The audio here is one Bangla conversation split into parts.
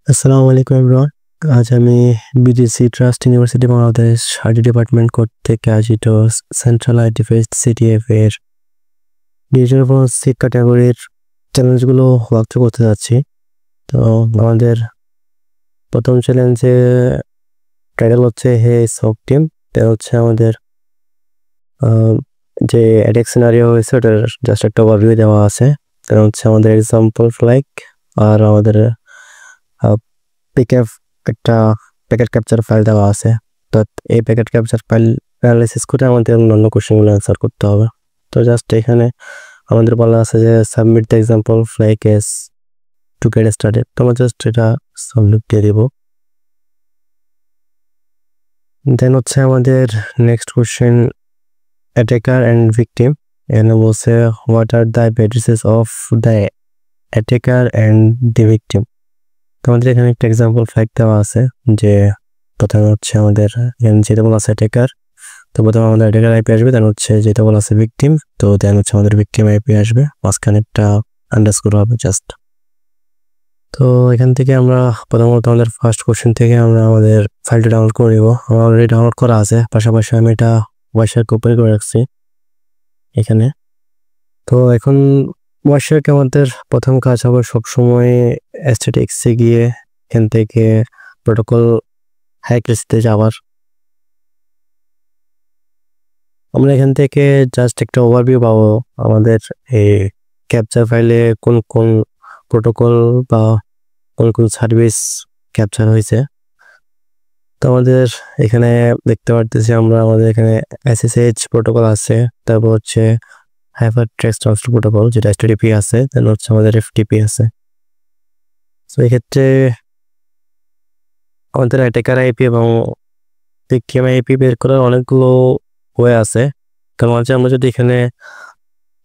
আসসালামু আলাইকুম এভরিওয়ান। আজ আমি BDC trust university Bangladesh IT department থেকে আয়োজিত সেন্ট্রাল আইটি ফেস্ট সিটিএফ এর ডিজিটাল ফরেনসিক ক্যাটাগরির চ্যালেঞ্জগুলো ওয়াকথ্রু করতে যাচ্ছি। তো আমাদের প্রথম চ্যালেঞ্জে টাইটেল হচ্ছে হে সক টিম। এটা হচ্ছে আমাদের যে অ্যাটাক সিনারিও হয়েছে ওটার জাস্ট একটা ওভারভিউ দেওয়া আছে। এটা হচ্ছে আমাদের এক্সাম্পল ফ্লাইক আর আমাদের পিকএফ একটা প্যাকেট ক্যাপচার ফাইল দেওয়া আছে। তো এই প্যাকেট ক্যাপচার ফাইল অ্যানালাইসিস করে আমাদের অন্যান্য কোশ্চেনগুলো অ্যান্সার করতে হবে। তো জাস্ট এখানে আমাদের বলা আছে যে submit the example flags to get started. তো আমরা জাস্ট এটা সাবমিট দিয়ে দিব। দেন হচ্ছে আমাদের next question attacker and victim. এখানে বলছে what are the addresses of the attacker and the victim. তো আমাদের এখানে একটা এক্সাম্পল ফ্লাইক দেওয়া আছে যে প্রথমে হচ্ছে আমাদের এখানে যেটা বলা আছে অ্যাটাকার, তো প্রথমে আমাদের অ্যাটাকার আইপি আসবে, দেন হচ্ছে যেটা বলা আছে ভিকটিম, তো দেন হচ্ছে আমাদের ভিকটিম আইপি আসবে, মাঝখানে একটা আন্ডারস্কোর হবে জাস্ট। তো এখান থেকে আমরা প্রথমত আমাদের ফার্স্ট কোশ্চেন থেকে আমরা আমাদের ফাইলটা ডাউনলোড করে নিব। আমার অলরেডি ডাউনলোড করা আছে, পাশাপাশি আমি এটা ওয়াইশার্ক ওপেন করে রাখছি এখানে। তো এখন ওয়াইশার্ক আমাদের প্রথম কাজ হবে সবসময় অ্যাস্থেটিক্সে গিয়ে এখান থেকে প্রোটোকল হাইক্রেসিতে যাওয়ার। আমরা এখান থেকে জাস্ট একটা ওভারভিউ পাবো আমাদের এই ক্যাপচার ফাইলে কোন কোন প্রোটোকল বা কোন কোন সার্ভিস ক্যাপচার হয়েছে। তো আমাদের এখানে দেখতে পারতেছি আমরা আমাদের এখানে এসএসএইচ প্রোটোকল আছে, তারপর হচ্ছে হাইপার টেক্সট ট্রান্সফার প্রোটোকল যেটা এসটিটিপি আছে, দেন হচ্ছে আমাদের এফটিপি আছে। তো এক্ষেত্রে আমাদের অ্যাটাকার আইপি এবং ভিকটিম আইপি বের করার অনেকগুলো ওয়ে আছে। কারণ হচ্ছে আমরা যদি এখানে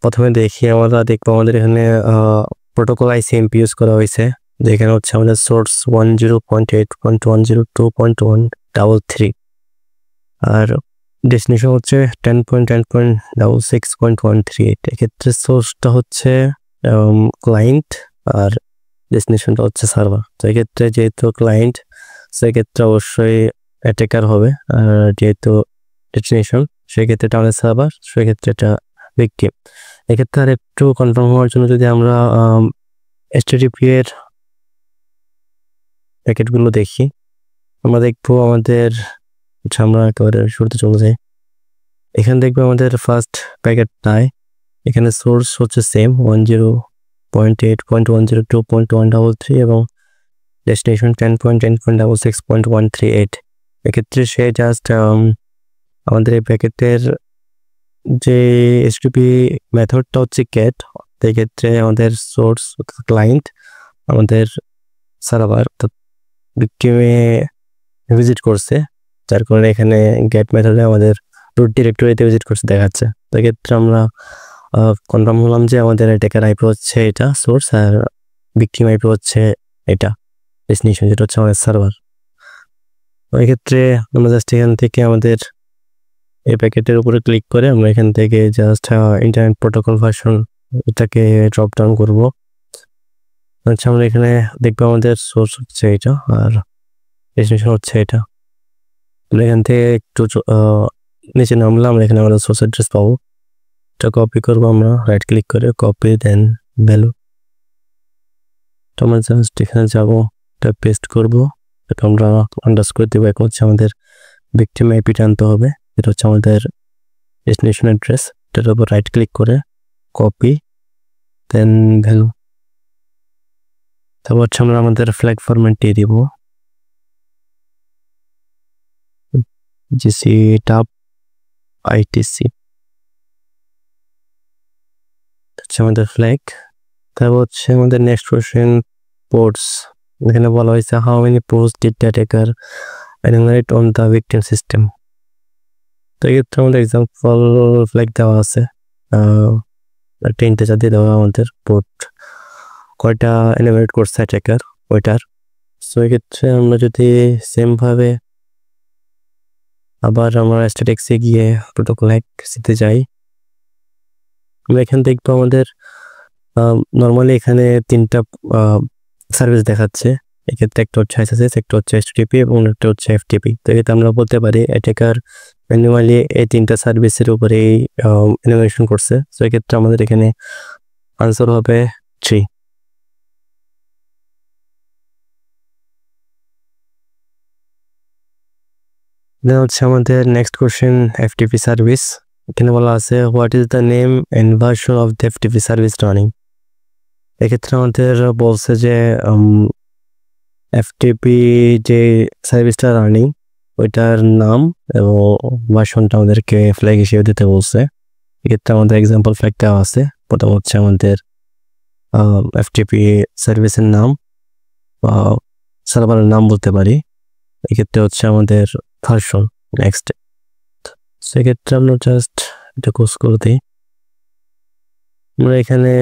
প্রথমে দেখি আমরা দেখবো আমাদের এখানে প্রোটোকল আইসিএমপি ইউজ করা হয়েছে, যেখানে হচ্ছে আমাদের সোর্স 10.8.102.1.133 আর ডেস্টিনেশন হচ্ছে 10.10.66.138। এক্ষেত্রে সোর্সটা হচ্ছে ক্লায়েন্ট আর ডেস্টিনেশনটা হচ্ছে সার্ভার। তো এক্ষেত্রে যেহেতু ক্লায়েন্ট সেক্ষেত্রে অবশ্যই অ্যাটাকার হবে, আর যেহেতু ডেস্টিনেশন সেক্ষেত্রে এটা আমাদের সার্ভার, সেক্ষেত্রে এটা ভিকটিম। এক্ষেত্রে আর একটু কনফার্ম হওয়ার জন্য যদি আমরা এসটিটিপি এর প্যাকেটগুলো দেখি, আমরা দেখবো আমাদের আমরা একেবারে শুরুতে চলে যাই। এখানে দেখবো আমাদের ফার্স্ট প্যাকেটটায় এখানে সোর্স হচ্ছে সেম 10.8.102.133 এবং ডেস্টিনেশন 10.10.66.138। এক্ষেত্রে সে জাস্ট আমাদের এই প্যাকেটের যে এসটিপি মেথডটা হচ্ছে গেট, সেক্ষেত্রে আমাদের সোর্স ক্লায়েন্ট আমাদের সার্ভার ভিকটিমে ভিজিট করছে, যার কারণে এখানে গেট মেথডে আমাদের রুট ডিরেক্টরিতে ভিজিট করছে দেখাচ্ছে। তো এক্ষেত্রে আমরা কনফার্ম হলাম যে আমাদের অ্যাটাকার আইপি হচ্ছে এটা সোর্স আর ভিকটিম আইপি হচ্ছে এটা ডেস্টিনেশন, যেটা হচ্ছে আমাদের সার্ভার। তো এক্ষেত্রে আমরা জাস্ট এখান থেকে আমাদের এই প্যাকেটের উপরে ক্লিক করে আমরা এখান থেকে জাস্ট ইন্টারনেট প্রোটোকল ভার্সন এটাকে ড্রপ ডাউন করবো। আচ্ছা, আমরা এখানে দেখবো আমাদের সোর্স হচ্ছে এটা আর ডেস্টিনেশন হচ্ছে এটা। আমরা এখান থেকে একটু নিচে নামলাম, আমরা এখানে আমাদের সোর্স অ্যাড্রেস পাবো, এটা কপি করবো আমরা রাইট ক্লিক করে কপি দেন ভ্যালু। তো আমরা জাস্ট এখানে যাবো, এটা পেস্ট করবো, এটা আমরা আন্ডারস্কোর দেবো। এখন হচ্ছে আমাদের ভিকটিম আইপিটা আনতে হবে, এটা হচ্ছে আমাদের ডেস্টিনেশন অ্যাড্রেস, এটার উপর রাইট ক্লিক করে কপি দেন ভ্যালু। তারপর হচ্ছে আমরা আমাদের ফ্ল্যাগ ফরম্যাট দিয়ে দিব জিসি টাপ আইটিসি, হচ্ছে আমাদের ফ্ল্যাগ। তারপর হচ্ছে আমাদের নেক্সট কোশ্চেন পোর্টস। এখানে বলা হয়েছে how many ports did the attacker enumerate on the victim system. তো এক্ষেত্রে আমাদের এক্সাম্পল ফ্ল্যাগ দেওয়া আছে, 10টা দিয়ে দেওয়া আমাদের পোর্ট কয়টা এনুমারেট করছে অ্যাটাকার ওইটার। সো এক্ষেত্রে আমরা যদি সেমভাবে আবার আমরা স্ট্যাটিক্সে গিয়ে প্রোটোকল হ্যাকসিতে যাই, আমরা এখানে দেখবো আমাদের নর্মালি এখানে 3টা সার্ভিস দেখাচ্ছে, এক্ষেত্রে একটা হচ্ছে SSH, একটা হচ্ছে HTTP এবং একটা হচ্ছে FTP। তো এক্ষেত্রে আমরা বলতে পারি অ্যাটাকার ম্যানুয়ালি এই তিনটা সার্ভিসের উপরেই ইনোভেশন করছে। তো এক্ষেত্রে আমাদের এখানে আনসার হবে 3। দেন হচ্ছে আমাদের নেক্সট কোশ্চেন FTP সার্ভিস। এখানে বলা আছে what is the name and version of the FTP service running. এক্ষেত্রে আমাদের বলছে যে FTP যে সার্ভিসটা রানিং ওইটার নাম এবং ভার্সনটা আমাদেরকে ফ্ল্যাগ হিসেবে দিতে বলছে। এক্ষেত্রে আমাদের এক্সাম্পল ফ্ল্যাগ দেওয়া আছে। প্রথম হচ্ছে আমাদের FTP সার্ভিসের নাম বা সার্ভারের নাম বলতে পারি। এক্ষেত্রে হচ্ছে আমাদের ভার্সন নেক্সট। সেক্ষেত্রে আমরা জাস্ট এটা কোর্স করে দিই। আমরা এখানে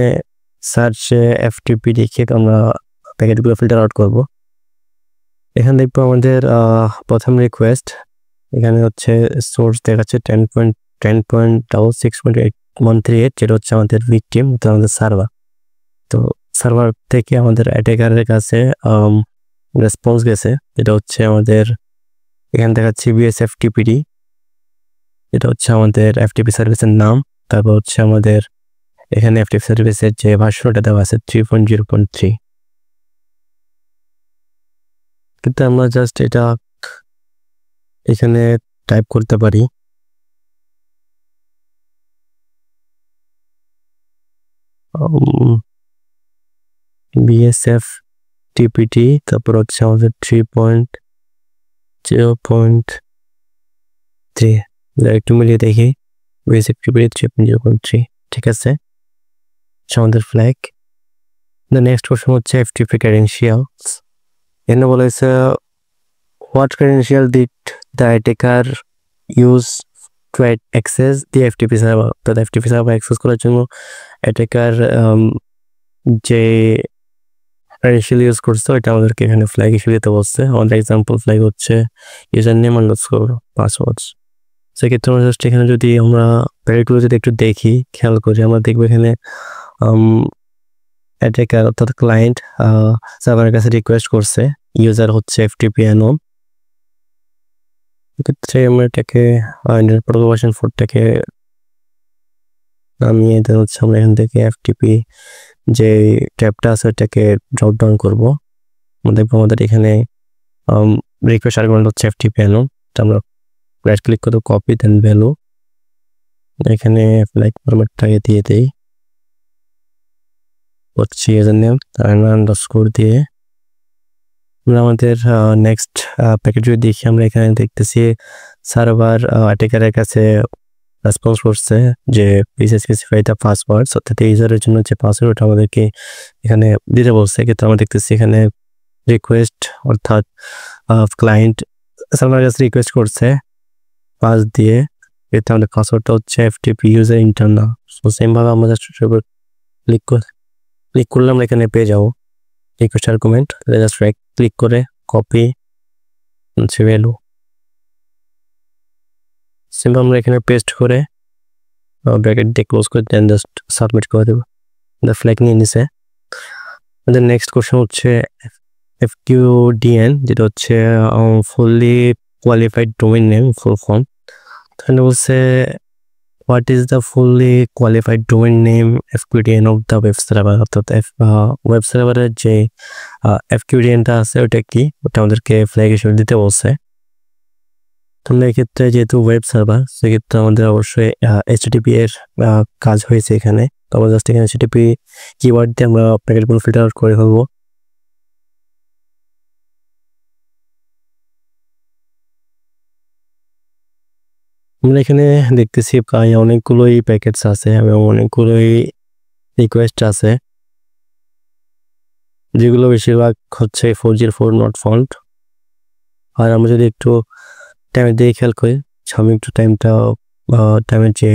সার্চে FTP লিখে আমরা প্যাকেটগুলো ফিল্টার আউট করব। এখানে দেখবো আমাদের প্রথম রিকোয়েস্ট এখানে হচ্ছে সোর্স দেখাচ্ছে 10.10.6.8.138 যেটা হচ্ছে আমাদের ভিকটিম, তো আমাদের সার্ভার। তো সার্ভার থেকে আমাদের অ্যাটাকারের কাছে রেসপন্স গেছে, এটা হচ্ছে আমাদের এখানে দেখাচ্ছে BSFTPD, এটা হচ্ছে আমাদের FTP সার্ভিসের নাম। তারপর হচ্ছে আমাদের এখানে FTP সার্ভিসের যে ভার্সনটা দেওয়া আছে 3.0.3। কিন্তু আমরা জাস্ট এটা এখানে টাইপ করতে পারি BSFTPD, তারপর হচ্ছে আমাদের 3.0.3। একটু মিলিয়ে দেখি BSFTPD 3.0.3 ঠিক আছে, আমাদের ফ্ল্যাগ। দ্য নেক্সট কোশ্চেন হচ্ছে FTP credentials। এখানে বলা হয়েছে what credential did the attacker use to access the FTP server। তো FTP সার্ভার অ্যাক্সেস করার জন্য অ্যাটাকার যে credential ইউজ করছে ওইটা আমাদেরকে এখানে ফ্ল্যাগ হিসেবে দিতে বলছে। আমাদের এক্সাম্পল ফ্ল্যাগ হচ্ছে ইউজার নেম আন্ডারস্কোর পাসওয়ার্ডস। সেক্ষেত্রে আমরা জাস্ট এখানে যদি আমরা প্যাকেটগুলো যদি একটু দেখি খেয়াল করি, আমরা দেখবো এখানে অ্যাটাকার অর্থাৎ ক্লায়েন্ট সার্ভারের কাছে রিকোয়েস্ট করছে, ইউজার হচ্ছে FTP anon। এক্ষেত্রে আমরা এটাকে ভার্সন 4 থেকে নামিয়ে দেওয়া হচ্ছে। আমরা এখান থেকে FTP যে ট্যাবটা আছে ওটাকে ড্রপ ডাউন করবো। দেখবো আমাদের এখানে রিকোয়েস্ট আর্গুমেন্ট হচ্ছে FTP anon। আমরা রাইট ক্লিক করে কপি দেন ভ্যালু, এখানে ফ্ল্যাগ ফরম্যাটটাকে দিয়ে দেই হচ্ছে ইউজার নেম আন্ডারস্কোর দিয়ে। আমরা আমাদের নেক্সট প্যাকেট যদি দেখি, আমরা এখানে দেখতেছি সার্ভার অ্যাটাকারের কাছে রেসপন্স করছে যে প্লিজ স্পেসিফাই দ্য পাসওয়ার্ডস, অর্থাৎ ইউজারের জন্য যে পাসওয়ার্ড ওটা আমাদেরকে এখানে দিতে বলছে। কিন্তু আমরা দেখতেছি এখানে রিকোয়েস্ট অর্থাৎ ক্লায়েন্ট সার্ভারের কাছে রিকোয়েস্ট করছে পাস দিয়ে, এতে আমাদের পাসওয়ার্ডটা হচ্ছে FTP ইউজার ইন্টারনাল। সো সেমভাবে আমরা জাস্ট ক্লিক করলে আমরা এখানে পেয়ে যাবো request argument. Just right click করে কপি হচ্ছে ভ্যালু, সিম্পল আমরা এখানে পেস্ট করে ব্র্যাকেট দিয়ে ক্লোজ করে দেন জাস্ট সাবমিট করে দেবো। ফ্ল্যাগ নিয়ে নিছে। আমাদের নেক্সট কোশ্চেন হচ্ছে FQDN, যেটা হচ্ছে fully qualified domain name full form. তাহলে বলছে what is the fully qualified domain name FQDN of the web server, অর্থাৎ ওয়েব সার্ভারের যে FQDNটা আছে ওটা কি, ওটা আমাদেরকে ফ্ল্যাগ হিসেবে দিতে বলছে। তাহলে এক্ষেত্রে যেহেতু ওয়েব সার্ভার সেক্ষেত্রে আমাদের অবশ্যই HTTP এর কাজ হয়েছে এখানে। তো আমরা জাস্ট এখানে HTTP কিওয়ার্ড দিয়ে আমরা প্যাকেটগুলো ফিল্টার আউট করে ফেলবো। আমরা এখানে দেখতেছি প্রায় অনেকগুলোই প্যাকেটস আছে এবং অনেকগুলোই রিকোয়েস্ট আছে, যেগুলো বেশিরভাগ হচ্ছে 404 নট ফাউন্ড। আর আমরা যদি একটু টাইমের দিকে খেয়াল করি, আমি একটু টাইমের যে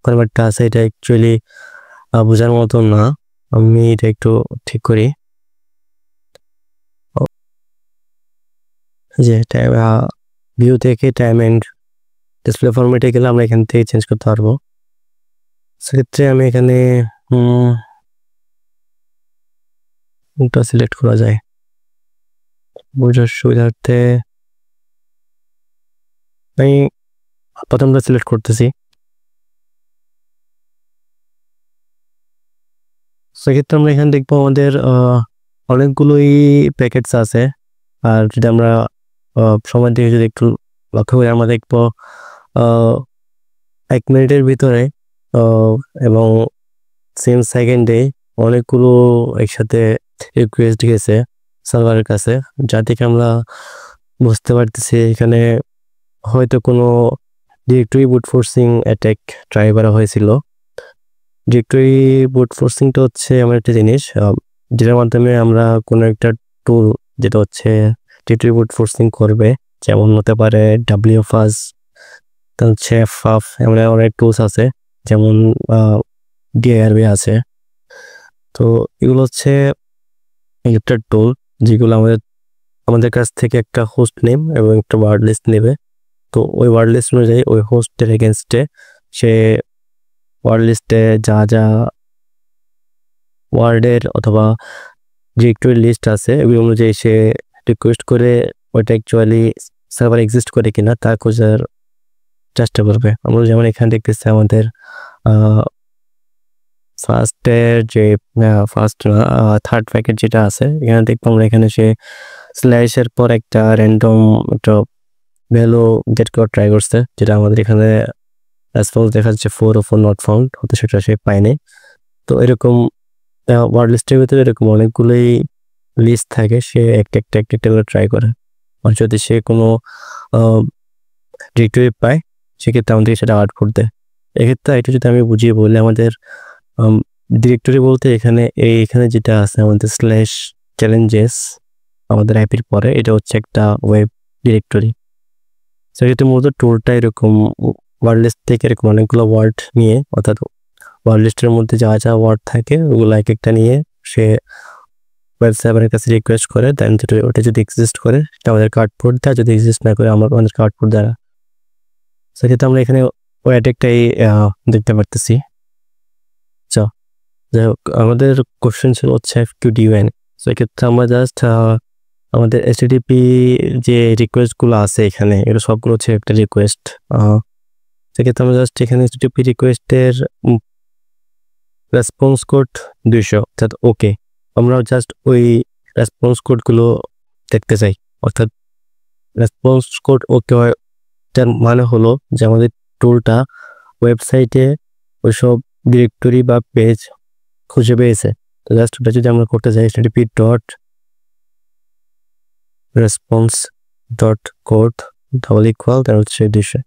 ফরম্যাটটা আছে এটা অ্যাকচুয়ালি বোঝার মতো না, আমি এটা একটু ঠিক করি। যে টাইম ভিউ থেকে টাইম এন্ড ডিসপ্লে ফরম্যাটে গেলে আমরা এখান থেকে চেঞ্জ করতে পারবো। সেক্ষেত্রে আমি এখানে সিলেক্ট করা যায়। বোঝার সুবিধার্থে আমি প্রথমটা সিলেক্ট করতেছি। সেক্ষেত্রে আমরা এখানে দেখবো আমাদের অনেকগুলোই প্যাকেটস আছে। আর যদি আমরা সময় দিয়ে যদি একটু লক্ষ্য করি আমরা দেখবো 1 মিনিটের ভিতরে এবং সেম সেকেন্ডে অনেকগুলো একসাথে রিকোয়েস্ট গেছে সার্ভারের কাছে, যা থেকে আমরা বুঝতে পারতেছি এখানে হয়তো কোনো ডিরেক্টরি বুট ফোর্সিং অ্যাটাক ট্রাই করা হয়েছিল। ডিরেক্টরি বুট ফোর্সিংটা হচ্ছে এমন একটা জিনিস যেটার মাধ্যমে আমরা কোনো একটা টুল যেটা হচ্ছে ডিরেক্টরি বুট ফোর্সিং করবে, যেমন হতে পারে WFAS, তার হচ্ছে FAF, এমন অনেক টুলস আছে, যেমন DIRB আছে। তো এগুলো হচ্ছে একটা টুল যেগুলো আমাদের কাছ থেকে একটা হোস্ট নেম এবং একটা ওয়ার্ড লিস্ট নেবে। তো ওই ওয়ার্ড লিস্ট অনুযায়ী ওই হোস্টের এগেনস্টে সে ওয়ার্ড লিস্টে যা যা ওয়ার্ডের অথবা ডিরেক্টরি লিস্ট আছে এগুলো অনুযায়ী সে রিকোয়েস্ট করে ওইটা অ্যাকচুয়ালি সার্ভার এক্সিস্ট করে কিনা তা খোঁজার চেষ্টা করবে। আমরা যেমন এখানে দেখতেছি আমাদের থার্ড প্যাকেট যেটা আছে এখানে দেখবো আমরা এখানে সে স্ল্যাশের পর একটা র্যান্ডম একটা ভ্যালু গেট করার ট্রাই করছে, যেটা আমাদের এখানে রেসপন্স দেখা যাচ্ছে 4 ও 4 নট ফাউন্ড, হতে সেটা সে পায়নি। তো এরকম ওয়ার্ড লিস্টের ভিতরে এরকম অনেকগুলোই লিস্ট থাকে, সে একটা করে ট্রাই করে। আর যদি সে কোনো ডিরেক্টরি পায় সেক্ষেত্রে আমাদেরকে সেটা আউটপুট দেয়। এক্ষেত্রে এটা যদি আমি বুঝিয়ে বলি, আমাদের ডিরেক্টরি বলতে এখানে যেটা আছে আমাদের স্ল্যাশ চ্যালেঞ্জেস আমাদের অ্যাপের পরে, এটা হচ্ছে একটা ওয়েব ডিরেক্টরি। সেক্ষেত্রে মূলত টুলটা এরকম ওয়ার্ড লিস্ট থেকে এরকম অনেকগুলো ওয়ার্ড নিয়ে, অর্থাৎ ওয়ার্ড লিস্টের মধ্যে যা যা ওয়ার্ড থাকে ওগুলো এক একটা নিয়ে সে ওয়েব সার্ভারের কাছে রিকোয়েস্ট করে, দেন ওটা যদি এক্সিস্ট করে সেটা আমাদেরকে আউটপুট দেয়, যদি এক্সিস্ট না করে আমাদেরকে আউটপুট দেয়। সেক্ষেত্রে আমরা এখানে ওই অ্যাটাকটাই দেখতে পারতেছি। আচ্ছা, যাই হোক, আমাদের কোশ্চেন ছিল হচ্ছে FQDN। সেক্ষেত্রে আমরা জাস্ট আমাদের HTTP যে রিকোয়েস্টগুলো আছে এখানে এগুলো সবগুলো হচ্ছে একটা রিকোয়েস্ট। সেক্ষেত্রে আমরা জাস্ট এখানে HTTP রিকোয়েস্টের রেসপন্স কোড 200, অর্থাৎ ওকে, আমরা জাস্ট ওই রেসপন্স কোডগুলো দেখতে চাই। অর্থাৎ রেসপন্স কোড ওকে হয়, তার মানে হলো যে আমাদের টুলটা ওয়েবসাইটে ওইসব ডিরেক্টরি বা পেজ খুঁজে পেয়েছে। তো জাস্ট ওটা যদি আমরা করতে চাই http.response.code তার হচ্ছে 200,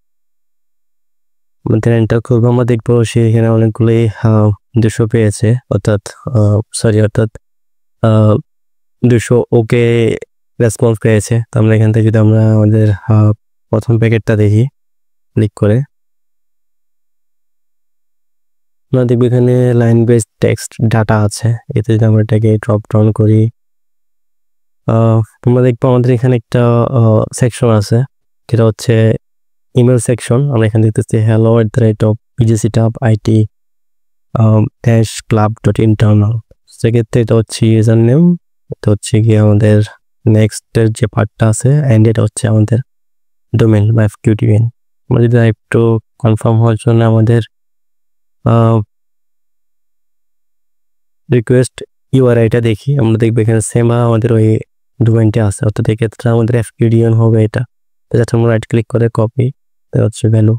আমাদের এন্টার করবো, আমরা দেখবো সে এখানে অনেকগুলোই 200 পেয়েছে, অর্থাৎ 200 ওকে রেসপন্স পেয়েছে। তো আমরা এখান থেকে যদি আমরা আমাদের প্রথম প্যাকেটটা দেখি ক্লিক করে, আমরা দেখবো এখানে লাইন বেস টেক্সট ডাটা আছে। এতে যদি আমরা এটাকে ড্রপ ডাউন করি, আমরা দেখবো আমাদের এখানে একটা সেকশন আছে যেটা হচ্ছে ইমেল সেকশন। আমরা এখানে দেখতেছি hello@pgctub.it-club.internal। সেক্ষেত্রে এটা হচ্ছে ইউজার নেম, এটা হচ্ছে গিয়ে আমাদের নেক্সটের যে পার্টটা আছে, অ্যান্ড এটা হচ্ছে আমাদের ডোমেন বা FQDN। আমরা যদি একটু কনফার্ম হওয়ার জন্য আমাদের রিকোয়েস্ট URI-টা দেখি, আমরা দেখবো এখানে সেম আমাদের ওই ডোমেনটা আছে, অর্থাৎ এক্ষেত্রে আমাদের FQDN হবে এটা। যাতে আমরা রাইট ক্লিক করে কপি, হচ্ছে ভ্যালু,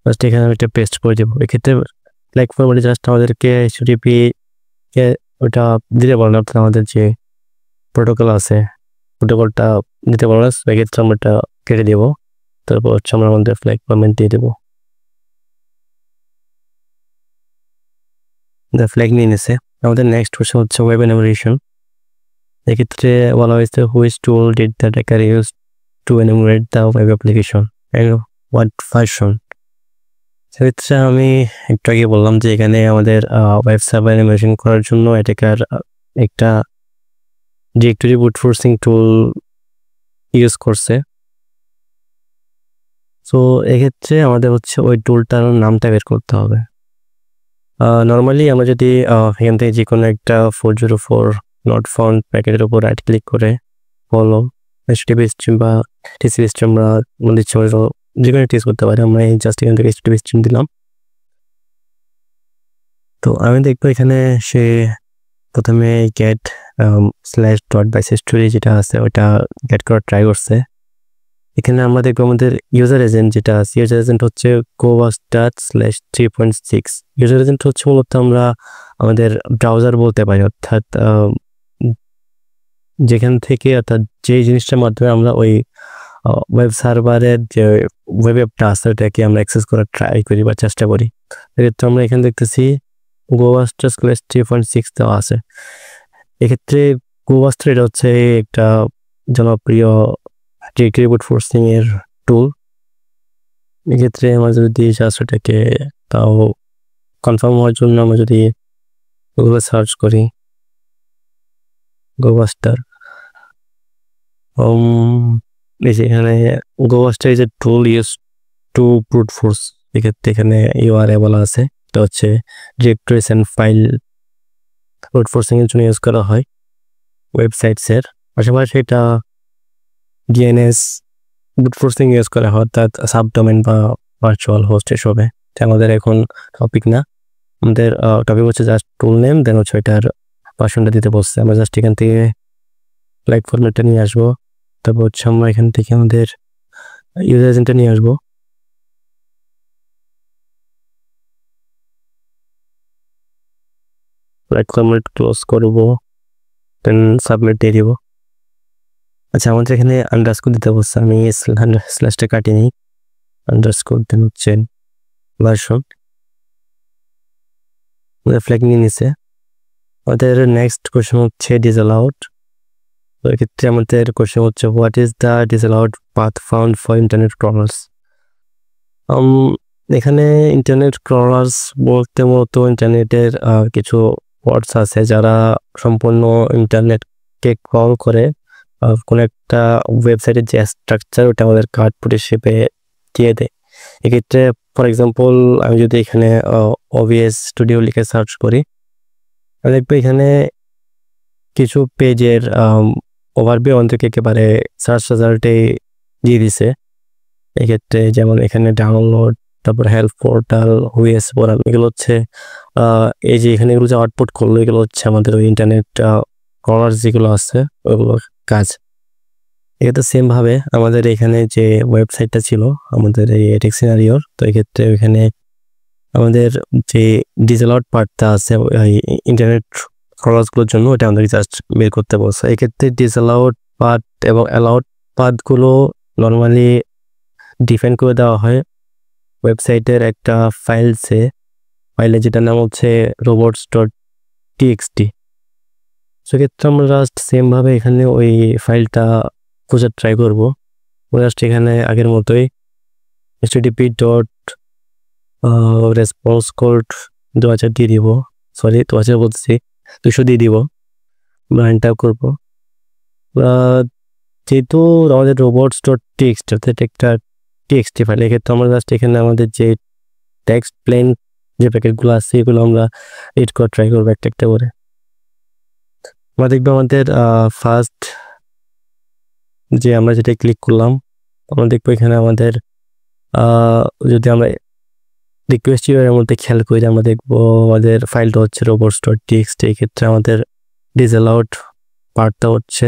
জাস্ট এখানে আমি এটা পেস্ট করে দেবো। এক্ষেত্রে লাইক ফরম্যাটে জাস্ট আমাদেরকে HTTP কে ওটা দিতে পারবো না, অর্থাৎ আমাদের যে প্রোটোকল আছে প্রোটোকলটা দিতে পারবো না, এক্ষেত্রে আমরা এটা কেটে দেবো। তারপর হচ্ছে আমরা আমাদের ফ্ল্যাগ ফরম্যাট দিয়ে দেবো। ফ্ল্যাগ নিয়ে নিছে। আমাদের নেক্সট হচ্ছে ওয়েব এনুমারেশন। এক্ষেত্রে বলা হয়েছে which tool did the attacker use to enumerate the web application and what version. সেক্ষেত্রে আমি একটু আগে বললাম যে এখানে আমাদের ওয়েব সার্ভার এনুমারেশন করার জন্য অ্যাটাকার একটা ডিরেক্টরি বুট ফোর্সিং টুল ইউজ করছে। সো এক্ষেত্রে আমাদের হচ্ছে ওই টুলটার নামটা বের করতে হবে। নর্মালি আমরা যদি এখান থেকে যে কোনো একটা 404 নট ফাউন্ড প্যাকেটের উপর রাইট ক্লিক করে ফলো HTTP স্ট্রিম বা TCP স্ট্রিম আমরা আমাদের ইচ্ছে মতো যে কোনো ইউজ করতে পারি। আমরা এই জাস্ট এখান থেকে HTTP স্ট্রিম দিলাম। তো আমি দেখবো এখানে সে প্রথমে গেট /.byteshistory যেটা আছে ওটা গেট করার ট্রাই করছে। এখানে আমরা দেখবো আমাদের ইউজার এজেন্ট যেটা আছে, ইউজার এজেন্ট হচ্ছে GoWastat/3.6। ইউজার এজেন্ট হচ্ছে মূলত আমরা আমাদের ব্রাউজার বলতে পারি, অর্থাৎ যেখান থেকে অর্থাৎ যে জিনিসটার মাধ্যমে আমরা ওই ওয়েব সার্ভারের যে ওয়েব অ্যাপটা আছে ওটাকে আমরা অ্যাক্সেস করার ট্রাই করি বা চেষ্টা করি। এক্ষেত্রে আমরা এখানে দেখতেছি GoWastat/3.6 দেওয়া আছে। এক্ষেত্রে GoWastat এটা হচ্ছে একটা জনপ্রিয় ডিরেক্টরি বুট ফোর্সিং এর টুল। এক্ষেত্রে আমরা যদি ওটাকে তাও কনফার্ম হওয়ার জন্য আমরা যদি গুগলে সার্চ করি GoWastat, এখানে GoWastat is a tool use to brute force. এক্ষেত্রে এখানে URL বলা আছে, এটা হচ্ছে directories and file brute forcing এর জন্য ইউজ করা হয় ওয়েবসাইটসের। পাশাপাশি এটা DNS ব্রুট ফোর্সিং ইউজ করা হয়, অর্থাৎ সাবডোমেন বা ভার্চুয়াল হোস্ট এসবে। এটা আমাদের এখন টপিক না, আমাদের টপিক হচ্ছে জাস্ট টুল নেম, দেন হচ্ছে এটার ভার্সনটা দিতে বলছে। আমরা জাস্ট এখান থেকে লাইক ফরম্যাটটা নিয়ে আসবো, তারপর হচ্ছে আমরা এখান থেকে আমাদের ইউজার এজেন্টটা নিয়ে আসবো। লাইক ফরম্যাট ক্লোজ করবো, দেন সাবমিট দিয়ে দিব। আচ্ছা, আমাদের এখানে আন্ডারস্কোর দিতে বলছে, আমি স্ল্যাশটা কাটিয়ে নিই। আন্ডারস্কোর দেন হচ্ছে ভার্সন, ফ্ল্যাগ নিয়ে নিছে। আমাদের নেক্সট কোয়েশ্চেন হচ্ছে ডিসঅ্যালাউড। তো এক্ষেত্রে আমাদের কোয়েশ্চেন হচ্ছে what is the disallowed path found for internet crawlers. এখানে ইন্টারনেট ক্রলার্স বলতে মূলত ইন্টারনেটের কিছু ওয়ার্ডস আছে যারা সম্পূর্ণ ইন্টারনেটকে ক্রল করে কোনো একটা ওয়েবসাইটের যে স্ট্রাকচার ওটা আমাদের কার্ডপুট হিসেবে দিয়ে দেয়। এক্ষেত্রে ফর এক্সাম্পল আমি যদি এখানে OBS স্টুডিও লিখে সার্চ করি, আমি দেখবো এখানে কিছু পেজের ওভারভিউ আমাদেরকে একেবারে সার্চ রেজাল্টে দিয়ে দিছে। এক্ষেত্রে যেমন এখানে ডাউনলোড, তারপর হেল্প পোর্টাল, হুইএস পোর্টাল, এগুলো হচ্ছে এই যে এখানে এগুলো যে আউটপুট করলো এগুলো হচ্ছে আমাদের ওই ইন্টারনেট ক্রলার যেগুলো আছে ওইগুলোর কাজ। এটা সেমভাবে আমাদের এখানে যে ওয়েবসাইটটা ছিল আমাদের এই এটেক সিনারিওর, তো এক্ষেত্রে ওইখানে আমাদের যে ডিসঅ্যালাউড পার্টটা আছে ইন্টারনেট ক্রলার্সগুলোর জন্য ওটা আমাদের জাস্ট বের করতে বলছে। এক্ষেত্রে ডিসঅ্যালাউড পার্ট এবং অ্যালাউড পার্টগুলো নর্মালি ডিফাইন করে দেওয়া হয় ওয়েবসাইটের একটা ফাইলে যেটার নাম হচ্ছে robots.txt। সেক্ষেত্রে আমরা জাস্ট সেমভাবে এখানে ওই ফাইলটা খোঁজার ট্রাই করবো। জাস্ট এখানে আগের মতোই http.response code 2000 দিয়ে দিব, সরি 2000 বলছি 200 দিয়ে দিব, আমরা এন্টার করবো। যেহেতু আমাদের robots.txt অর্থাৎ একটা টেক্সট ফাইল, এক্ষেত্রে আমরা জাস্ট এখানে আমাদের যে টেক্সট প্লেন যে প্যাকেটগুলো আছে এগুলো আমরা এডিট করার ট্রাই করবো একটা একটা করে। আমরা দেখবো আমাদের ফার্স্ট যে আমরা যেটা ক্লিক করলাম, আমরা দেখবো এখানে আমাদের যদি আমরা রিকোয়েস্ট এর মধ্যে খেয়াল করি আমরা দেখবো আমাদের ফাইলটা হচ্ছে robots.txt। এক্ষেত্রে আমাদের ডিসঅ্যালাউড পার্টটা হচ্ছে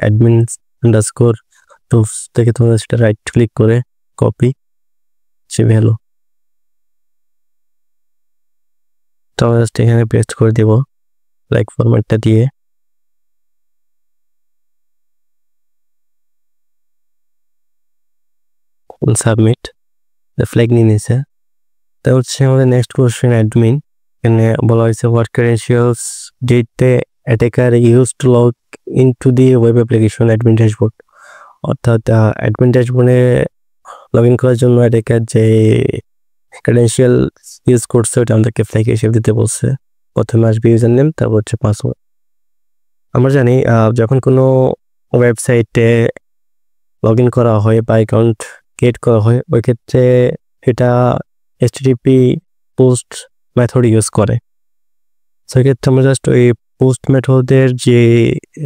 /admin_tools থেকে তোমরা সেটা রাইট ক্লিক করে কপি সে ভ্যালু, তো আমরা জাস্ট এখানে পেস্ট করে দেব লাইক ফরম্যাটটা দিয়ে। সাবমিট, ফ্ল্যাগ নিয়ে নিয়েছে। তা হচ্ছে আমাদের নেক্সট কোশ্চেন অ্যাডমিন। এখানে বলা হয়েছে what credentials did the attacker use two log into the web application admin dashboard. অর্থাৎ অ্যাডমিন ড্যাশবোর্ডে লগ ইন করার জন্য অ্যাটাকার যে ক্রেডেনশিয়াল ইউজ করছে ওটা আমাদেরকে ফ্ল্যাগ হিসেবে দিতে বলছে। প্রথমে আসবে ইউজার নেম, তারপর হচ্ছে পাসওয়ার্ড। আমরা জানি যখন কোনো ওয়েবসাইটে লগ ইন করা হয় বা অ্যাকাউন্ট ক্রিয়েট করা হয় ওই ক্ষেত্রে এটা HTTP পোস্ট মেথড ইউজ করে। সেক্ষেত্রে আমরা জাস্ট ওই পোস্ট মেথডের যে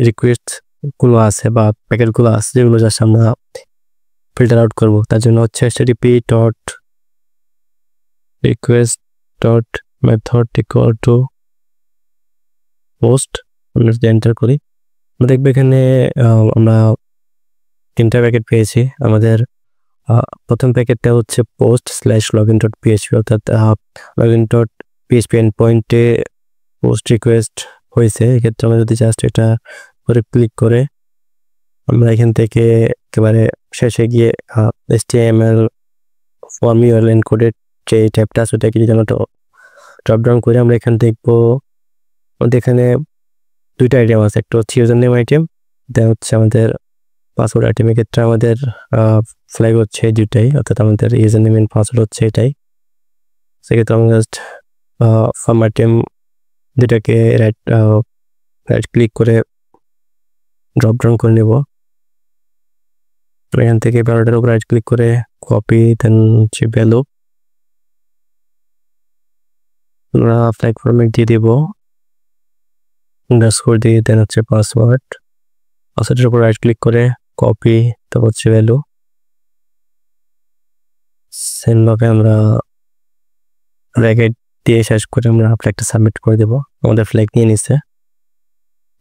রিকোয়েস্ট গুলো আছে বা প্যাকেটগুলো আছে যেগুলো জাস্ট আমরা ফিল্টার আউট করব। তার জন্য হচ্ছে http.request.method equal to post আমরা যদি এন্টার করি আমরা দেখবো এখানে আমরা 3টা প্যাকেট পেয়েছি। আমাদের প্রথম প্যাকেটটা হচ্ছে post/login.php অর্থাৎ login.php এন্ড পয়েন্টে পোস্ট রিকোয়েস্ট হয়েছে। এক্ষেত্রে আমরা যদি জাস্ট এটা করে ক্লিক করে আমরা এখান থেকে একেবারে শেষে গিয়ে HTML ফর্ম ইউআরএল এনকোডেড যে ট্যাবটা আছে ওটাকে যদি আমরা ড্রপ ডাউন করে আমরা এখানে দেখবো আমাদের এখানে 2টা আইটেম আছে, একটা হচ্ছে ইউজার নেম আইটেম, দেন হচ্ছে আমাদের পাসওয়ার্ড আইটেম। এক্ষেত্রে আমাদের ফ্ল্যাগ হচ্ছে 2টাই, অর্থাৎ আমাদের ইউজার নেম এন্ড পাসওয়ার্ড হচ্ছে এটাই। সেক্ষেত্রে আমরা জাস্ট ফর্ম আইটেম 2টাকে রাইট ক্লিক করে ড্রপ ডাউন করে নেব। এখান থেকে ভ্যালুটার উপর রাইট ক্লিক করে কপি, দেন হচ্ছে ভ্যালু আমরা ফ্ল্যাগ ফরম্যাট দিয়ে দেব, আন্ডারস্কোর দিয়ে, দেন হচ্ছে পাসওয়ার্ডের উপর রাইট ক্লিক করে কপি, তারপর হচ্ছে ভ্যালু সেম ভাবে আমরা ব্র্যাকেট দিয়ে শেষ করে আমরা ফ্ল্যাগটা সাবমিট করে দেব। আমাদের ফ্ল্যাগ নিয়ে নিছে।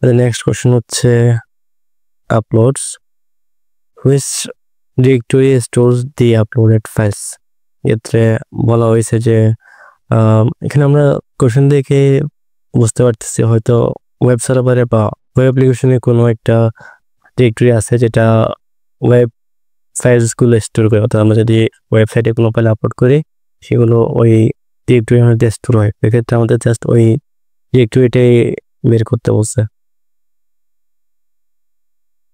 নেক্সট কোশ্চেন হচ্ছে uploads, which directory stores the uploaded files. এক্ষেত্রে বলা হয়েছে যে এখানে আমরা কোশ্চেন দেখে বুঝতে পারতেছি হয়তো ওয়েব সার্ভারে বা ওয়েব অ্যাপ্লিকেশনে কোনো একটা ডিরেক্টরি আছে যেটা ওয়েব ফাইলসগুলো স্টোর করে। অর্থাৎ আমরা যদি ওয়েবসাইটে কোনো ফাইল আপলোড করি সেগুলো ওই ডিরেক্টরির মধ্যে স্টোর হয়। এক্ষেত্রে আমাদের জাস্ট ওই ডিরেক্টরিটাই বের করতে বলছে।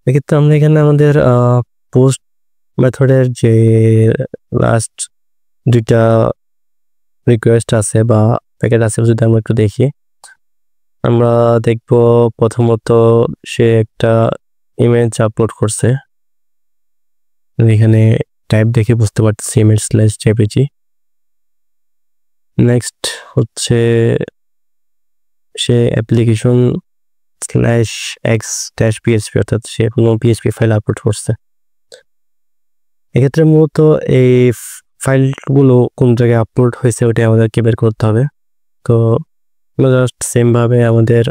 এক্ষেত্রে আমরা এখানে আমাদের পোস্ট মেথডের যে লাস্ট 2টা রিকোয়েস্ট আছে বা প্যাকেট আছে যদি আমরা একটু দেখি, আমরা দেখব প্রথমত সে একটা ইমেজ আপলোড করছে। এখানে টাইপ দেখে বুঝতে পারতেছি image/jpg। নেক্সট হচ্ছে সে application/x-php অর্থাৎ সে কোনো পিএইচপি ফাইল আপলোড করছে। এক্ষেত্রে মূলত এই ফাইলগুলো কোন জায়গায় আপলোড হয়েছে ওটা আমাদেরকে বের করতে হবে। তো জাস্ট সেম ভাবে আমাদের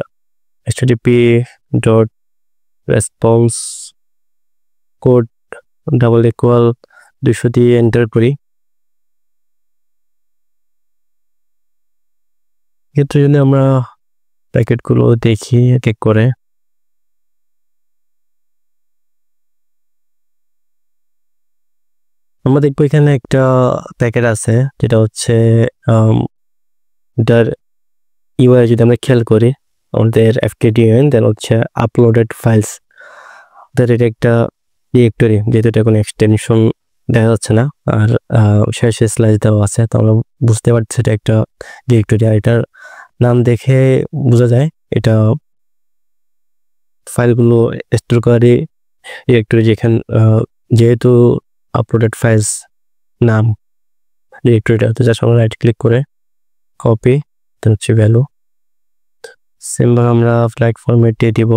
http.response code $= 200 দিয়ে এন্টার করি। এক্ষেত্রে যদি আমরা প্যাকেটগুলো দেখি এক এক করে, আমরা দেখবো এখানে একটা প্যাকেট আছে যেটা হচ্ছে এটার ইউআরএল যদি আমরা খেয়াল করি আমাদের fkdn, দেন হচ্ছে আপলোডেড ফাইলস। এটা একটা ডিরেক্টরি, যেহেতু এটা কোনো এক্সটেনশন দেখা যাচ্ছে না আর শেষে স্ল্যাশ দেওয়া আছে, তো আমরা বুঝতে পারছি এটা একটা ডিরেক্টরি। আর এটার নাম দেখে বোঝা যায় এটা ফাইলগুলো স্টোর করে ডিরেক্টরি, যেখানে যেহেতু আপলোডেড ফাইলস নাম ডিরেক্টরিটা। তো জাস্ট আমরা রাইট ক্লিক করে কপি, দেন হচ্ছে ভ্যালু সেমভাবে আমরা ফ্ল্যাগ ফরম্যাট দিয়ে দিব,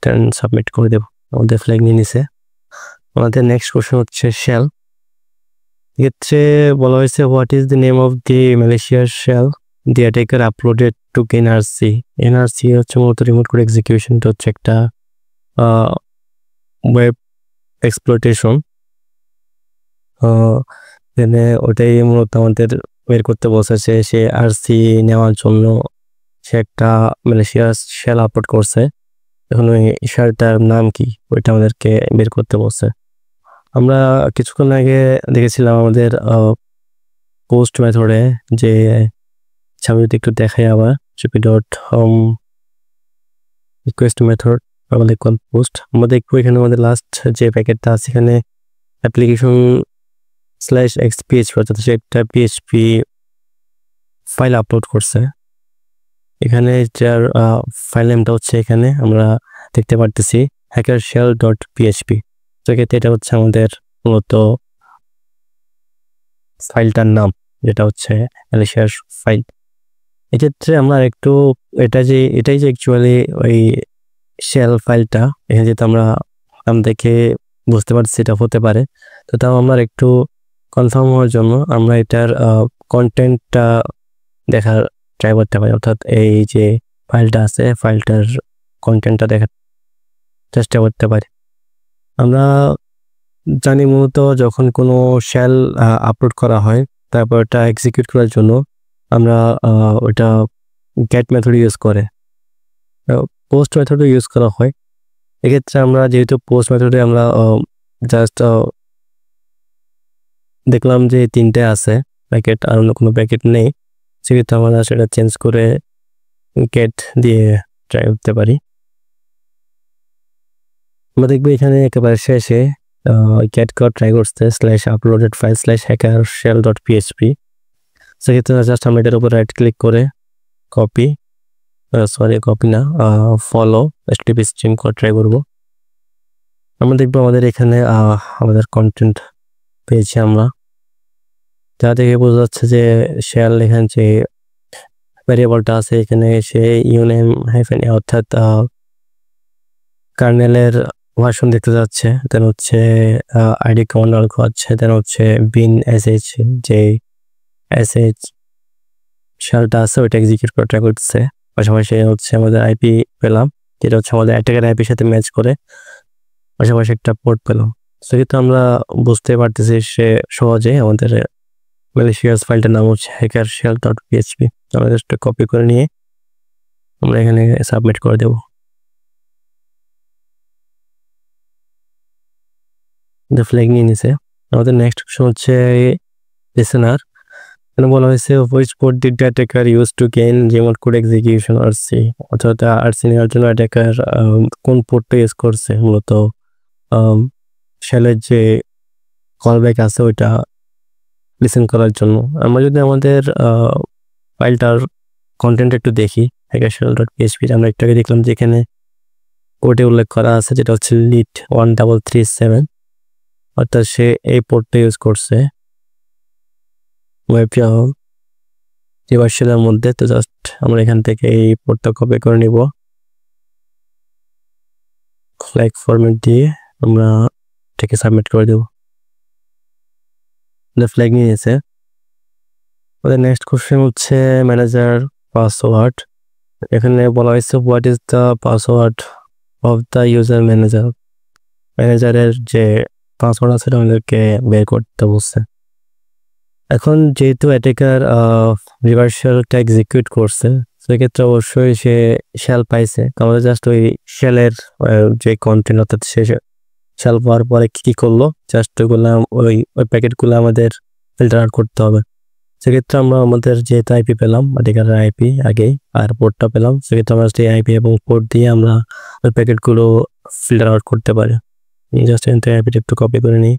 দেন সাবমিট করে দেব। আমাদের ফ্ল্যাগ নিয়ে নিছে। আমাদের নেক্সট কোশ্চেন হচ্ছে শেল। এক্ষেত্রে বলা হয়েছে what is the name of the malicious shell the attacker uploaded to NRC. NRC হচ্ছে মূলত রিমোট কোড এক্সিকিউশনটা হচ্ছে একটা ওয়েব এক্সপ্লয়টেশন। এখানে ওটাই মূলত আমাদের বের করতে বসেছে। সে আরসি নেওয়ার জন্য সে একটা ম্যালিশিয়াস শেল আপলোড করছে। এখন ওই শেলটার নাম কি ওইটা আমাদেরকে বের করতে বলছে। আমরা কিছুক্ষণ আগে দেখেছিলাম আমাদের পোস্ট মেথডে যে আমি যদি একটু দেখাই আবার request মেথড আমাদের পোস্ট, আমরা দেখবো এখানে আমাদের লাস্ট যে প্যাকেটটা আছে এখানে application/x-php অর্থাৎ সে একটা পিএইচপি ফাইল আপলোড করছে। এখানে যার ফাইল নেমটা হচ্ছে এখানে আমরা দেখতে পারতেছি hackershell.php। তো এক্ষেত্রে এটা হচ্ছে আমাদের মূলত ফাইলটার নাম, যেটা হচ্ছে ম্যালিশিয়াস ফাইল। এক্ষেত্রে আমরা একটু এটাই যে অ্যাকচুয়ালি ওই শেল ফাইলটা, এখানে যেহেতু আমরা নাম দেখে বুঝতে পারছি এটা হতে পারে, তো তাও আমরা একটু কনফার্ম হওয়ার জন্য আমরা এটার কন্টেন্টটা দেখার ট্রাই করতে পারি, অর্থাৎ এই যে ফাইলটা আছে ফাইলটার কন্টেন্টটা দেখার চেষ্টা করতে পারি। আমরা জানি মূলত যখন কোনো শেল আপলোড করা হয় তারপর এটা এক্সিকিউট করার জন্য আমরা ওটা গেট মেথড ইউজ করে, পোস্ট মেথডও ইউজ করা হয়। এক্ষেত্রে আমরা যেহেতু পোস্ট মেথডে আমরা জাস্ট দেখলাম যে 3টে আছে প্যাকেট আর অন্য কোনো প্যাকেট নেই, সেক্ষেত্রে আমরা সেটা চেঞ্জ করে গেট দিয়ে ট্রাই করতে পারি। আমরা দেখবো এখানে একেবারে শেষে গেট কল ট্রাই করতে /uploaded file /hackershell.php, সেক্ষেত্রে জাস্ট আমরা এটার উপর রাইট ক্লিক করে কপি না ফলো HTTP স্ট্রিং করে ট্রাই করবো। আমরা দেখবো আমাদের এখানে আমাদের কন্টেন্ট পেয়েছি আমরা, যা দেখে বোঝা যাচ্ছে যে শেল এখানে যে ভ্যারিয়েবলটা আছে এখানে সে uname-a অর্থাৎ কার্নেলের ভার্সন দেখতে যাচ্ছে, দেন হচ্ছে আইডি কমান্ড আছে, দেন হচ্ছে bin sh যে sh শেলটা আছে ওইটা এক্সিকিউট করে ট্রাই করছে, পাশাপাশি হচ্ছে আমাদের আইপি পেলাম যেটা হচ্ছে আমাদের অ্যাটাকের আইপির সাথে ম্যাচ করে, পাশাপাশি একটা পোর্ট পেলাম। সেক্ষেত্রে আমরা বুঝতে পারতেছি সে সহজে আমাদের ম্যালিশিয়াস ফাইলটার নাম হচ্ছে hackershell.php। আমাদের একটা কপি করে নিয়ে আমরা এখানে সাবমিট করে দেব। ফ্ল্যাগ নিয়ে নিছে। আমাদের নেক্সট অপশন হচ্ছে লিসেনার। এখানে বলা হয়েছে which port did the attacker use to gain remote code execution RC, অর্থাৎ RC নেওয়ার জন্য অ্যাটাকার কোন পোর্টটা ইউজ করছে মূলত শেলের যে কলব্যাক আছে ওইটা লিসেন করার জন্য। আমরা যদি আমাদের ফাইলটার কন্টেন্ট একটু দেখি hackershell.php, আমরা একটু আগে দেখলাম যে এখানে পোর্টে উল্লেখ করা আছে যেটা হচ্ছে lit 1337, অর্থাৎ সে এই পোর্টটা ইউজ করছে ওয়েব শেলের মধ্যে। তো জাস্ট আমরা এখান থেকে এই পোর্টটা কপি করে নিব, ফ্ল্যাগ ফরম্যাট দিয়ে আমরা এটাকে সাবমিট করে দেব। ফ্ল্যাগ নিয়ে নিয়েছে। আমাদের নেক্সট কোশ্চেন হচ্ছে ম্যানেজার পাসওয়ার্ড। এখানে বলা হয়েছে what is the password of the user manager, ম্যানেজারের যে পাসওয়ার্ড আছে সেটা আমাদেরকে বের করতে বলছে। এখন যেহেতু অ্যাটাকার রিভার্স শেলটা এক্সিকিউট করছে সেক্ষেত্রে অবশ্যই সে শেল পাইছে, আমাদের জাস্ট ওই শেলের যে কন্টেন্ট অর্থাৎ সে শেল পাওয়ার পরে কী করলো জাস্ট ওইগুলো ওই প্যাকেটগুলো আমাদের ফিল্টার আউট করতে হবে। সেক্ষেত্রে আমরা আমাদের যেহেতু আইপি পেলাম অ্যাটাকারের আইপি আগেই আর পোর্টটা পেলাম, সেক্ষেত্রে আমরা সেই আইপি এবং পোর্ট দিয়ে আমরা ওই প্যাকেটগুলো ফিল্টার আউট করতে পারি। জাস্ট এখান থেকে আইপিটা একটু কপি করে নিই,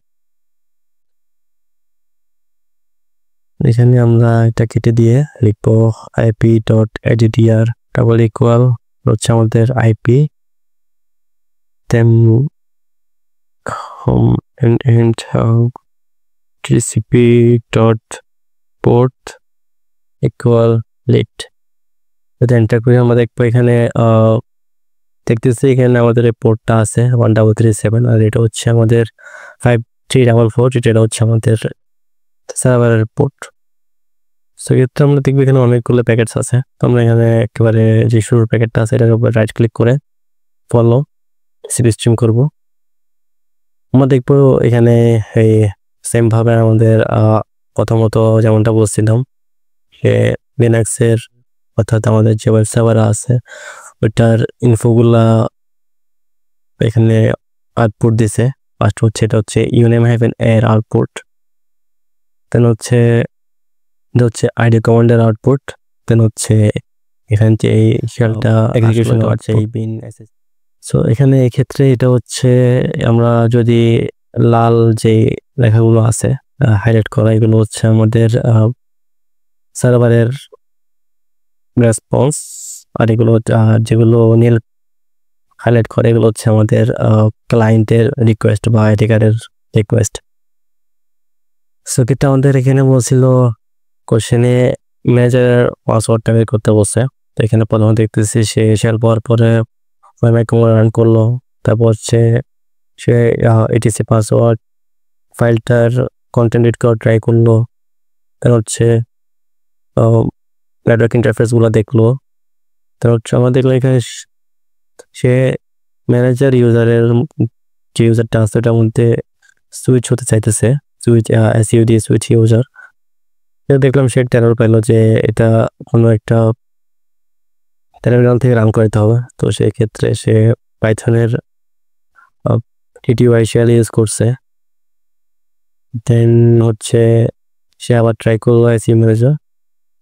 এখানে আমরা এটা কেটে দিয়ে লিখবো ip.addr হচ্ছে আমাদের IP, then home and tcp.port =lit। যদি এন্টার করি আমরা দেখবো এখানে দেখতেছি এখানে আমাদের এই পোর্টটা আছে 1337 আর এটা হচ্ছে আমাদের 5344, এটা হচ্ছে আমাদের সার্ভারের পোর্ট। সেক্ষেত্রে আমরা দেখবো এখানে অনেকগুলো প্যাকেটস আছে, তো আমরা এখানে একেবারে যে শুরুর প্যাকেটটা আছে এটার উপর রাইট ক্লিক করে ফলো সিপি স্ট্রিম করবো। আমরা দেখবো এখানে এই সেম ভাবে আমাদের প্রথমত যেমনটা বলছিলাম যে লিনাক্সের অর্থাৎ আমাদের যে ওয়েব সার্ভার আছে ওইটার ইনফোগুলা এখানে আউটপুট দিছে। ফার্স্ট হচ্ছে এটা হচ্ছে uname-a আউটপুট, দেন হচ্ছে আইডি কমান্ডের আউটপুট, দেন হচ্ছে এখানে যে এই শেলটা এক্সিকিউশন হচ্ছে এই bin sh। সো এখানে এক্ষেত্রে এটা হচ্ছে আমরা যদি লাল যে লেখাগুলো আছে হাইলাইট করা এগুলো হচ্ছে আমাদের সার্ভারের রেসপন্স, আর এগুলো যেগুলো নীল হাইলাইট করে এগুলো হচ্ছে আমাদের ক্লায়েন্টের রিকোয়েস্ট বা অ্যাটাকারের রিকোয়েস্ট। সো এটা আমাদের এখানে বলছিল কোশ্চেনে ম্যানেজার পাসওয়ার্ডটা বের করতে বলছে। তো এখানে প্রথমে দেখতেছি সে শেল পাওয়ার পরে রান করলো, তারপর হচ্ছে সে এটিসি পাসওয়ার্ড ফাইলটার কন্টেন্ট এডিট করা ট্রাই করলো, তারপর হচ্ছে নেটওয়ার্ক ইন্টারফেসগুলো দেখলো, তারপর হচ্ছে আমরা দেখলাম এখানে সে ম্যানেজার ইউজারের যে ইউজারটা আছে ওটার মধ্যে সুইচ হতে চাইতেছে, সুইচ এসইউডি সুইচ ইউজার। দেখলাম সে টেরর পাইলো যে এটা কোনো একটা টার্মিনাল থেকে রান করতে হবে। তো সেই ক্ষেত্রে সে পাইথনের টিটিওয়াই শেল ইউজ করছে। দেন হচ্ছে সে আবার ট্রাই করলো এসইউ ম্যানেজার,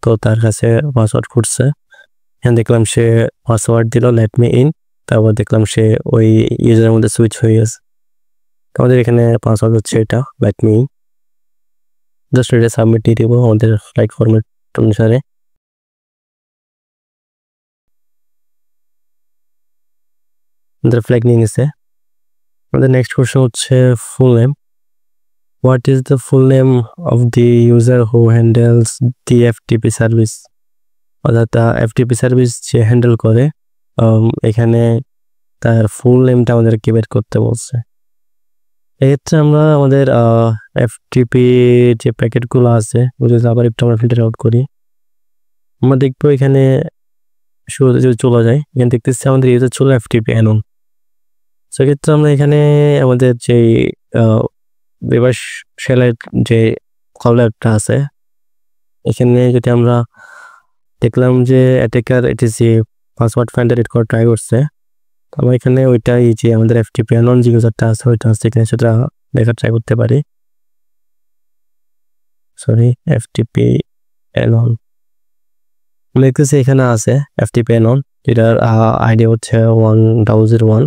তো তার কাছে পাসওয়ার্ড খুঁজছে। এখানে দেখলাম সে পাসওয়ার্ড দিল লেট মি ইন, তারপর দেখলাম সে ওই ইউজারের মধ্যে সুইচ হয়ে গেছে। আমাদের এখানে পাসওয়ার্ড হচ্ছে এটা লেট মি ইন, জাস্ট এটা সাবমিট দিয়ে দিব আমাদের ফ্লাইট ফরম্যাট অনুসারে। আমাদের ফ্ল্যাগ নিয়ে নিছে। আমাদের নেক্সট কোশ্চেন হচ্ছে full name. What is the full name of the user who handles the FTP service? অর্থাৎ এফটিপি সার্ভিস যে হ্যান্ডেল করে এখানে তার ফুল নেমটা আমাদেরকে বের করতে বলছে। এক্ষেত্রে আমরা আমাদের এফটিপি যে প্যাকেটগুলো আছে ওগুলো আবার একটু আমরা ফিল্টার আউট করি। আমরা দেখবো এখানে শুরুতে যদি চলে যায়, এখানে দেখতেছি আমাদের ইউজার ছিল এফটিপি অ্যানন। সেক্ষেত্রে আমরা এখানে আমাদের যে রিভার্স শেলের যে কলারটা আছে এখানে যদি আমরা দেখলাম যে attacker ATC password finder add করা ট্রাই করছে, আমরা এখানে ওইটাই যে আমাদের এফটিপি অ্যানন যে ইউজারটা আছে ওইটা আছে এখানে সেটা দেখা ট্রাই করতে পারি। সরি, এফটিপি অ্যানন দেখতেছি এখানে আছে এফটিপি অ্যানন, যেটার আইডি হচ্ছে 1001।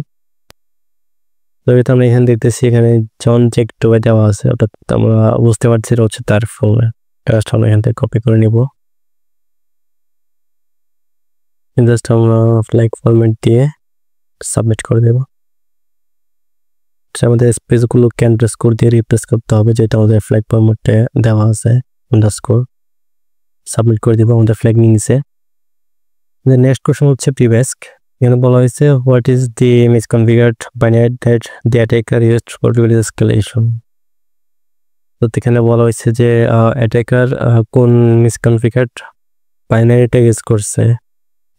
তো এটা আমরা এখানে দেখতেছি এখানে জন চেক টু দেওয়া আছে, অর্থাৎ আমরা বুঝতে পারছি এটা হচ্ছে তার ফোন। জাস্ট আমরা এখান থেকে কপি করে নিব, জাস্ট আমরা ফ্ল্যাগ ফরম্যাট দিয়ে সাবমিট করে দেব। আমাদের স্পেসগুলো আন্ডারস্কোর দিয়ে রিপ্লেস করতে হবে, যেটা আমাদের ফ্ল্যাগ ফরম্যাটে দেওয়া আছে আন্ডারস্কোর। সাবমিট করে দেব, আমাদের ফ্ল্যাগ নিয়ে নিছে। নেক্সট কোশ্চেন হচ্ছে প্রিভেস্ক। এখানে বলা হয়েছে what is the misconfigured binary that the attacker used for privilege escalation. তো এখানে বলা হয়েছে যে অ্যাটাকার কোন মিসকনফিগার্ড বাইনারিটা ইউজ করছে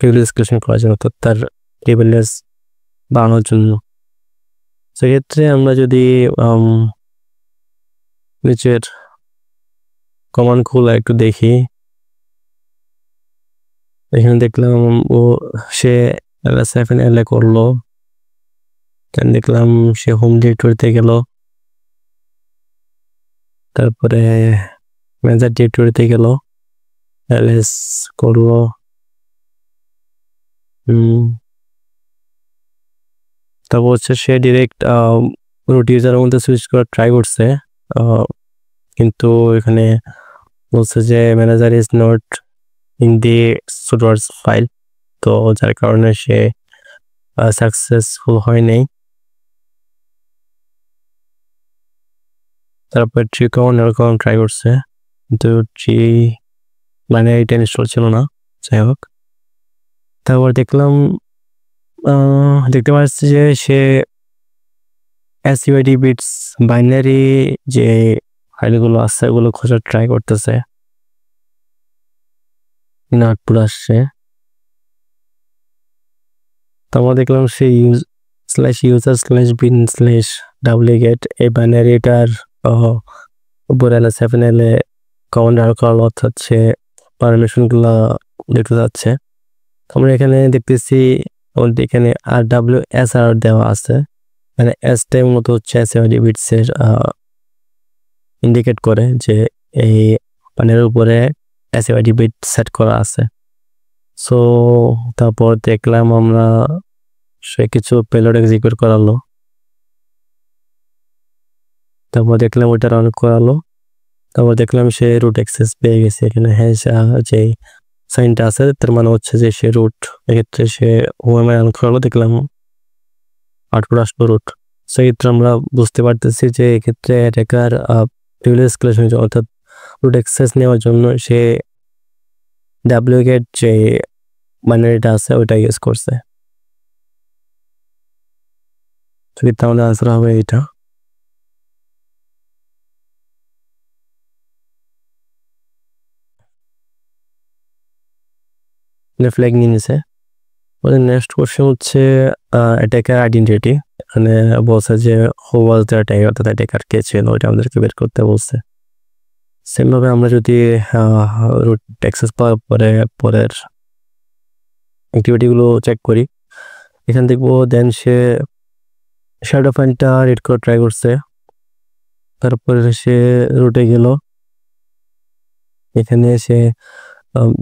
প্রিভিলেজ এসকেলেশন করার জন্য, তো তার প্রিভিলেজ বাড়ানোর জন্য। সেক্ষেত্রে আমরা যদি নিচের কমান্ড খুলে একটু দেখি, এখানে দেখলাম ও সে LS7 করলো, দেখলাম সে হোম ডিরেক্টরিতে গেল, তারপরে ম্যানেজার ডিরেক্টরিতে গেল, LS করলো, তারপর হচ্ছে সে ডিরেক্ট রুট ইউজারের মধ্যে সুইচ করার ট্রাই করছে, কিন্তু এখানে বলছে যে manager is not in the source file, তো যার কারণে সে সাকসেসফুল হয় নাই। তারপর ট্রি কমন ট্রাই করছে, কিন্তু ট্রি মানে এটা ইনস্টল ছিল না। যাই হোক, তারপর দেখতে পাচ্ছি যে সে এসইউআইডি বিটস বাইনারি যে ফাইলগুলো আছে ওগুলো খোঁজার ট্রাই করতেছে, আউটপুট আসছে। তারপর দেখলাম সে /user/bin/wget এই বাইনারিটার উপরে LS7 কমান্ড আর কল, অর্থাৎ সে পারমিশনগুলো দেখতে যাচ্ছে। আমরা এখানে দেখতেছি আমাদের এখানে RWSR দেওয়া আছে, মানে এসটার মতো হচ্ছে এসইউআইডি বিটসের ইন্ডিকেট করে যে এই প্যানেলের উপরে এসইউআইডি বিট সেট করা আছে। সো তারপর দেখলাম আমরা সে কিছু পেলোড এক্সিকিউট করালো, তারপর দেখলাম ওইটা রান করালো, তারপর দেখলাম সে রুট অ্যাক্সেস পেয়ে গেছে। এখানে হ্যাঁ যে সাইনটা আছে তার মানে হচ্ছে যে সে রুট, এক্ষেত্রে সে ওএমআই রান করালো, দেখলাম আউটপুট আসলো রুট। সেক্ষেত্রে আমরা বুঝতে পারতেছি যে এক্ষেত্রে অ্যাটাকার প্রিভিলেজ এসকেলেশন অর্থাৎ রুট অ্যাক্সেস নেওয়ার জন্য সে wget যে বাইনারিটা আছে ওইটা ইউজ করছে। তাহলে আনসার হবে এটা। ফ্ল্যাগ নিয়ে নিছে। নেক্সট কোশ্চেন হচ্ছে অ্যাটাকার আইডেন্টিটি। এখানে বলছে যে হু ওয়াজ দ্য অ্যাটাকার, অর্থাৎ অ্যাটাকার কে ছিল ওইটা আমাদেরকে বের করতে বলছে। সেমভাবে আমরা যদি রুট অ্যাক্সেস পাওয়ার পরে পরের অ্যাক্টিভিটিগুলো চেক করি, এখানে দেখবো দেন সে শ্যাডো ফাইলটা রিড করে ট্রাই করছে, তারপরে সে রুটে গেল, এখানে সে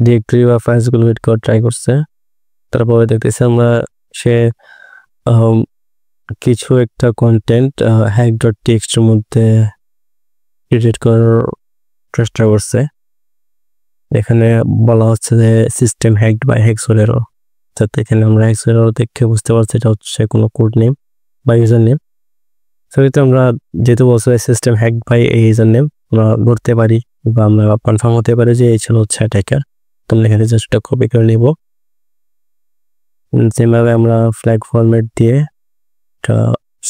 ডিরেক্টরি বা ফাইলসগুলো রিড করে ট্রাই করছে। তারপরে দেখতেছি আমরা সে কিছু একটা কন্টেন্ট hack.txt এর মধ্যে ক্রিয়েট করার চেষ্টা করছে। এখানে বলা হচ্ছে যে সিস্টেম হ্যাকড বাই হেক্সোলেরো, যাতে এখানে আমরা হেক্সোলেরো দেখে বুঝতে পারছি এটা হচ্ছে কোনো কোড নেম বা ইউজার নেম। সেক্ষেত্রে আমরা যেহেতু বলছে সিস্টেম হ্যাকড বাই এই ইউজার নেম, আমরা ধরতে পারি বা আমরা কনফার্ম হতে পারি যে এই ছিল হচ্ছে অ্যাটাকার। তোমরা এখানে জাস্ট কপি করে নিব। সেমভাবে আমরা ফ্ল্যাগ ফরম্যাট দিয়ে এটা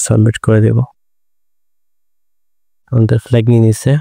সাবমিট করে দেব। আমাদের ফ্ল্যাগ নিয়ে নিচ্ছে।